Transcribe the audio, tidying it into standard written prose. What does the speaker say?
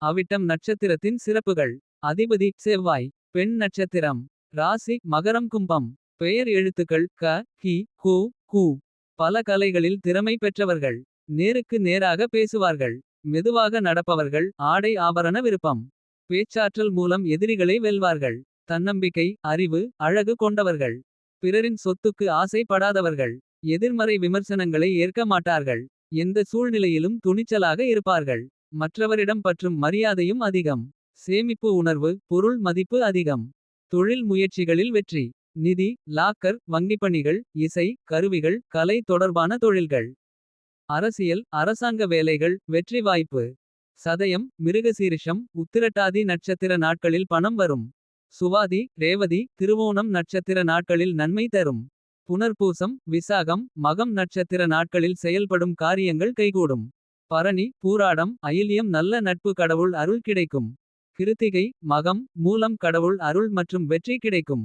அவிட்டம் நட்சத்திரத்தின் சிறப்புகள். அதிபதி செவ்வாய். பெண் நட்சத்திரம். ராசி மகரம் கும்பம். பெயர் எழுத்துக்கள் க கி கு கு. பல கலைகளில் திறமை பெற்றவர்கள். நேருக்கு நேராக பேசுவார்கள். மெதுவாக நடப்பவர்கள். ஆடை ஆபரண விருப்பம். பேச்சாற்றல் மூலம் எதிரிகளை வெல்வார்கள். தன்னம்பிக்கை அறிவு அழகு கொண்டவர்கள். பிறரின் சொத்துக்கு ஆசைப்படாதவர்கள். எதிர்மறை விமர்சனங்களை ஏற்க மாட்டார்கள். எந்த சூழ்நிலையிலும் துணிச்சலாக இருப்பார்கள். மற்றவரிடம் பற்றும் மரியாதையும் அதிகம். சேமிப்பு உணர்வு பொருள் மதிப்பு அதிகம். தொழில் முயற்சிகளில் வெற்றி. நிதி லாக்கர் வங்கிப்பணிகள் இசை கருவிகள் கலை தொடர்பான தொழில்கள். அரசியல் அரசாங்க வேலைகள் வெற்றி வாய்ப்பு. சதயம் மிருகசீரிஷம் உத்திரட்டாதி நட்சத்திர நாட்களில் பணம் வரும். சுவாதி ரேவதி திருவோணம் நட்சத்திர நாட்களில் நன்மை தரும். புனர்பூசம் விசாகம் மகம் நட்சத்திர நாட்களில் செயல்படும் காரியங்கள் கைகூடும். பரணி பூராடம் அயில்யம் நல்ல நட்பு கடவுள் அருள் கிடைக்கும். கிருத்திகை மகம் மூலம் கடவுள் அருள் மற்றும் வெற்றி கிடைக்கும்.